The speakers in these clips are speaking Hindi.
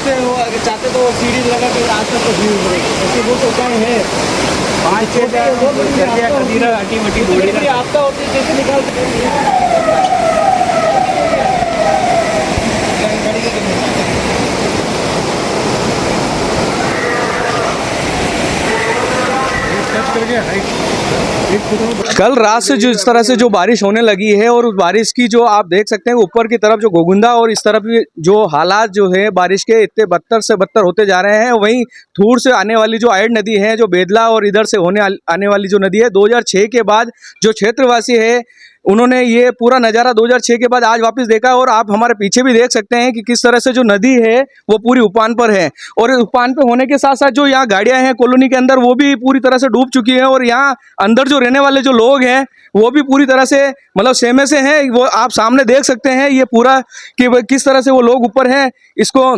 से वो अगर चाहते तो सीढ़ी लगा के आज तक तो भीड़ पड़ेगी, ऐसे वो तो उपाय है 5-6 हटी मटी आपका होती है जैसे निकाल कल रात से जो इस तरह से जो बारिश होने लगी है और उस बारिश की जो आप देख सकते हैं ऊपर की तरफ जो गोगुंदा और इस तरफ जो हालात जो है बारिश के इतने बदतर से बदतर होते जा रहे हैं। वहीं थूर से आने वाली जो आयड नदी है, जो बेदला और इधर से आने वाली जो नदी है, 2006 के बाद जो क्षेत्रवासी है उन्होंने ये पूरा नज़ारा 2006 के बाद आज वापस देखा। और आप हमारे पीछे भी देख सकते हैं कि किस तरह से जो नदी है वो पूरी उफान पर है और उफान पर होने के साथ साथ जो यहाँ गाड़ियाँ हैं कॉलोनी के अंदर वो भी पूरी तरह से डूब चुकी हैं। और यहाँ अंदर जो रहने वाले जो लोग हैं वो भी पूरी तरह से मतलब सहमे से हैं। वो आप सामने देख सकते हैं ये पूरा कि किस तरह से वो लोग ऊपर हैं। इसको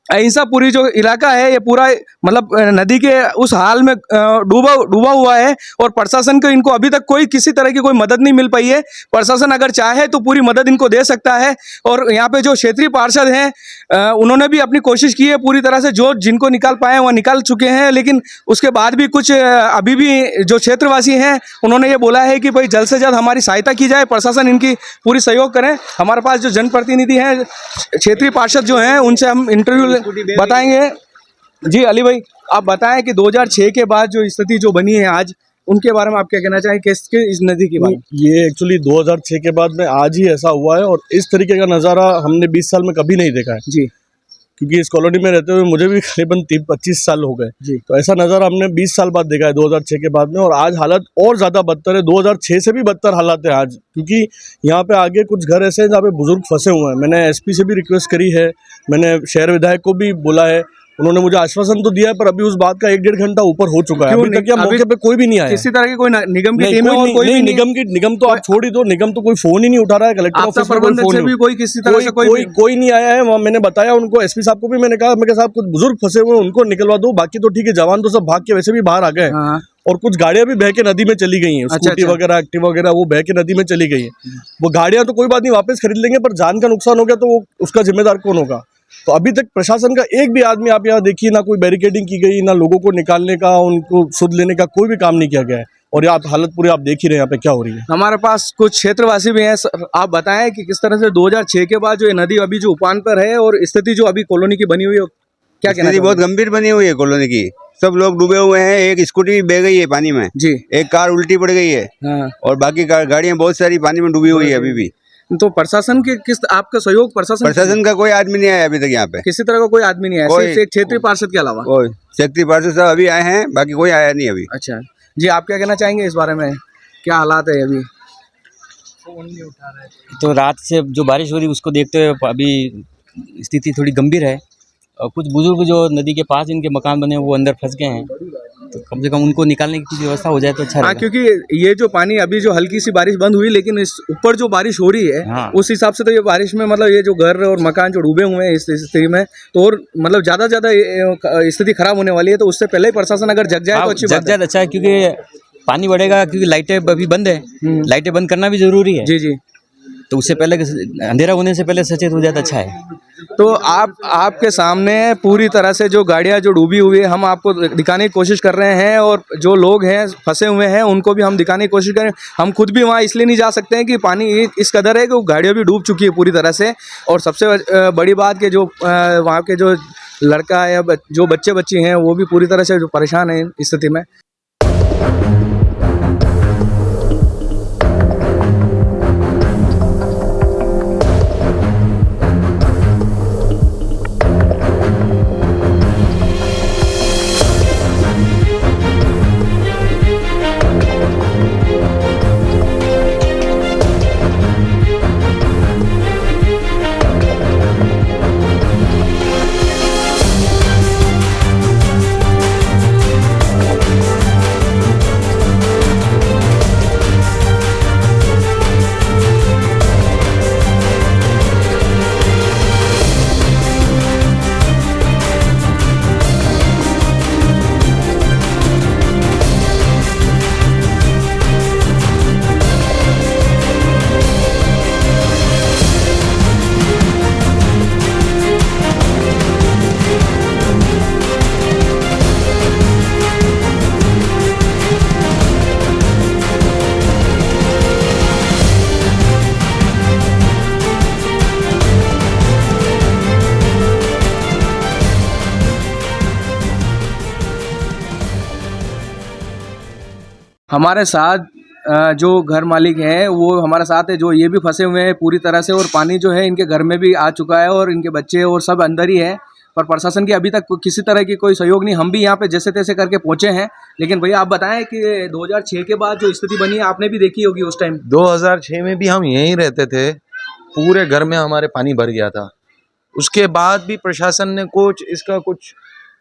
ऐसा पूरी जो इलाका है ये पूरा मतलब नदी के उस हाल में डूबा हुआ है और प्रशासन को इनको अभी तक कोई किसी तरह की कोई मदद नहीं मिल पाई है। प्रशासन अगर चाहे तो पूरी मदद इनको दे सकता है। और यहाँ पे जो क्षेत्रीय पार्षद हैं उन्होंने भी अपनी कोशिश की है पूरी तरह से, जो जिनको निकाल पाए वह निकाल चुके हैं। लेकिन उसके बाद भी कुछ अभी भी जो क्षेत्रवासी हैं उन्होंने ये बोला है कि भाई जल्द से जल्द हमारी सहायता की जाए, प्रशासन इनकी पूरी सहयोग करें। हमारे पास जो जनप्रतिनिधि हैं क्षेत्रीय पार्षद जो हैं उनसे हम इंटरव्यू बताएंगे। जी अली भाई, आप बताएं कि 2006 के बाद जो स्थिति जो बनी है आज, उनके बारे में आप क्या कहना चाहें किसके इस नदी के बारे में? ये एक्चुअली 2006 के बाद में आज ही ऐसा हुआ है और इस तरीके का नज़ारा हमने 20 साल में कभी नहीं देखा है जी, क्योंकि इस कॉलोनी में रहते हुए मुझे भी करीबन 25 साल हो गए जी। तो ऐसा नज़ारा हमने 20 साल बाद देखा है 2006 के बाद में। और आज हालत और ज़्यादा बदतर है, 2006 से भी बदतर हालात है आज, क्योंकि यहाँ पे आगे कुछ घर ऐसे हैं जहाँ पे बुजुर्ग फंसे हुए हैं। मैंने एसपी से भी रिक्वेस्ट करी है, मैंने शहर विधायक को भी बोला है, उन्होंने मुझे आश्वासन तो दिया है पर अभी उस बात का 1-1.5 घंटा ऊपर हो चुका है, अभी तक यहाँ मौके पे कोई भी नहीं आया। किसी तरह की कोई निगम की टीम नहीं, कोई निगम तो आप छोड़ ही दो, निगम तो कोई फोन ही नहीं उठा रहा है, कलेक्टर ऑफिस में कोई नहीं आया है। वहाँ मैंने बताया उनको, एसपी साहब को भी मैंने कहा, मैं साहब कुछ बुजुर्ग फंसे हुए उनको निकलवा दो, बाकी तो ठीक है, जवान तो सब भाग के वैसे भी बाहर आ गए और कुछ गाड़ियां भी बह के नदी में चली गई हैं, स्कूटी वगैरह एक्टिवा वगैरह वो बह के नदी में चली गई है। वो गाड़ियां तो कोई बात नहीं वापस खरीद लेंगे, पर जान का नुकसान हो गया तो उसका जिम्मेदार कौन होगा? तो अभी तक प्रशासन का एक भी आदमी आप यहाँ देखिए, ना कोई बैरिकेडिंग की गई, ना लोगों को निकालने का, उनको सुध लेने का कोई भी काम नहीं किया गया है। और ये आप हालत पूरी आप देख ही रहे हैं यहाँ पे क्या हो रही है। हमारे पास कुछ क्षेत्रवासी भी हैं, आप बताएं कि किस तरह से 2006 के बाद जो ये नदी अभी जो उफान पर है और स्थिति जो अभी कॉलोनी की बनी हुई है, क्या कहना है? बहुत गंभीर बनी हुई है कॉलोनी की, सब लोग डूबे हुए हैं। एक स्कूटी बह गई है पानी में जी, एक कार उल्टी पड़ गई है और बाकी गाड़ियां बहुत सारी पानी में डूबी हुई है अभी भी। तो प्रशासन के किस आपका सहयोग प्रशासन का कोई आदमी नहीं आया अभी तक यहाँ पे, किसी तरह का कोई आदमी नहीं आया, सिर्फ एक क्षेत्रीय पार्षद के अलावा? क्षेत्रीय पार्षद साहब अभी आए हैं, बाकी कोई आया नहीं अभी। अच्छा जी, आप क्या कहना चाहेंगे इस बारे में, क्या हालात है अभी? तो रात से जो बारिश हो रही उसको देखते हुए अभी स्थिति थोड़ी गंभीर है और कुछ बुजुर्ग जो नदी के पास इनके मकान बने वो अंदर फंस गए हैं, तो कम से कम उनको निकालने की कुछ व्यवस्था हो जाए तो अच्छा रहेगा। क्योंकि ये जो पानी अभी जो हल्की सी बारिश बंद हुई, लेकिन इस ऊपर जो बारिश हो रही है उस हिसाब से तो ये बारिश में मतलब ये जो घर और मकान जो डूबे हुए हैं इस स्थिति में, तो और मतलब ज़्यादा स्थिति खराब होने वाली है। तो उससे पहले ही प्रशासन अगर जग जाए तो अच्छी बात है। अच्छा है, क्योंकि पानी बढ़ेगा, क्योंकि लाइटें अभी बंद है, लाइटें बंद करना भी जरूरी है। जी जी, तो उससे पहले अंधेरा होने से पहले सचेत हो जाता अच्छा है। तो आपके सामने पूरी तरह से जो गाड़ियां जो डूबी हुई है हम आपको दिखाने की कोशिश कर रहे हैं और जो लोग हैं फंसे हुए हैं उनको भी हम दिखाने की कोशिश करें। हम खुद भी वहां इसलिए नहीं जा सकते हैं कि पानी इस कदर है कि वो गाड़ियां भी डूब चुकी है पूरी तरह से। और सबसे बड़ी बात कि जो वहाँ के जो लड़का या जो बच्चे बच्ची हैं वो भी पूरी तरह से जो परेशान हैं इस स्थिति में। हमारे साथ जो घर मालिक है वो हमारे साथ है, जो ये भी फंसे हुए हैं पूरी तरह से, और पानी जो है इनके घर में भी आ चुका है और इनके बच्चे और सब अंदर ही है। पर प्रशासन की अभी तक किसी तरह की कोई सहयोग नहीं। हम भी यहाँ पे जैसे तैसे करके पहुंचे हैं। लेकिन भैया आप बताएं कि 2006 के बाद जो स्थिति बनी है आपने भी देखी होगी उस टाइम। 2006 में भी हम यहीं रहते थे, पूरे घर में हमारे पानी भर गया था। उसके बाद भी प्रशासन ने कुछ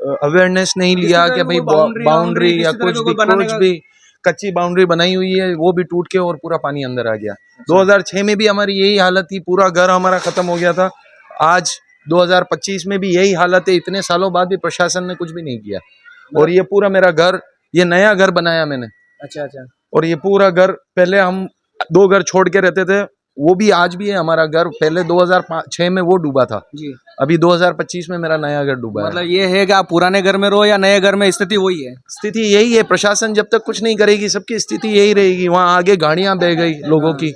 अवेयरनेस नहीं लिया कि भाई बाउंड्री या कुछ भी कच्ची बाउंड्री बनाई हुई है वो भी टूट के और पूरा पानी अंदर आ गया। 2006 में भी हमारी यही हालत थी, पूरा घर हमारा खत्म हो गया था। आज 2025 में भी यही हालत है। इतने सालों बाद भी प्रशासन ने कुछ भी नहीं किया। और ये पूरा मेरा घर, ये नया घर बनाया मैंने। अच्छा। और ये पूरा घर, पहले हम 2 घर छोड़ के रहते थे, वो भी आज भी है हमारा घर। पहले 2006 में वो डूबा था जी, अभी 2025 में मेरा नया घर डूबा है। मतलब ये है कि आप पुराने घर में रहो या नए घर में, स्थिति वही है। स्थिति यही है। प्रशासन जब तक कुछ नहीं करेगी सबकी स्थिति यही रहेगी। वहाँ आगे गाड़ियां बह गई लोगों की,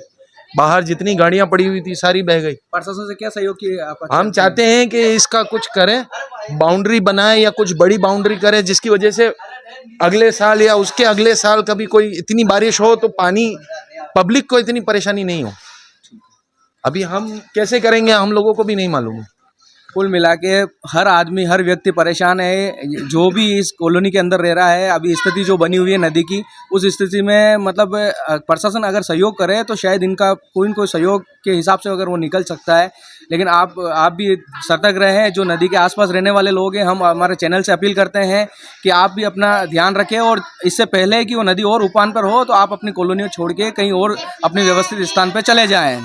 बाहर जितनी गाड़ियां पड़ी हुई थी सारी बह गई। प्रशासन से क्या सहयोग किया आप? हम चाहते हैं कि इसका कुछ करें, बाउंड्री बनाए या कुछ बड़ी बाउंड्री करें जिसकी वजह से अगले साल या उसके अगले साल कभी कोई इतनी बारिश हो तो पानी पब्लिक को इतनी परेशानी नहीं हो। अभी हम कैसे करेंगे हम लोगों को भी नहीं मालूम है। कुल मिला के हर आदमी, हर व्यक्ति परेशान है जो भी इस कॉलोनी के अंदर रह रहा है। अभी स्थिति जो बनी हुई है नदी की, उस स्थिति में मतलब प्रशासन अगर सहयोग करे तो शायद इनका कोई न कोई सहयोग के हिसाब से अगर वो निकल सकता है। लेकिन आप भी सतर्क रहें। जो नदी के आसपास रहने वाले लोग हैं, हम हमारे चैनल से अपील करते हैं कि आप भी अपना ध्यान रखें और इससे पहले कि वो नदी और उफान पर हो तो आप अपनी कॉलोनी छोड़ के कहीं और अपनी व्यवस्थित स्थान पर चले जाएँ।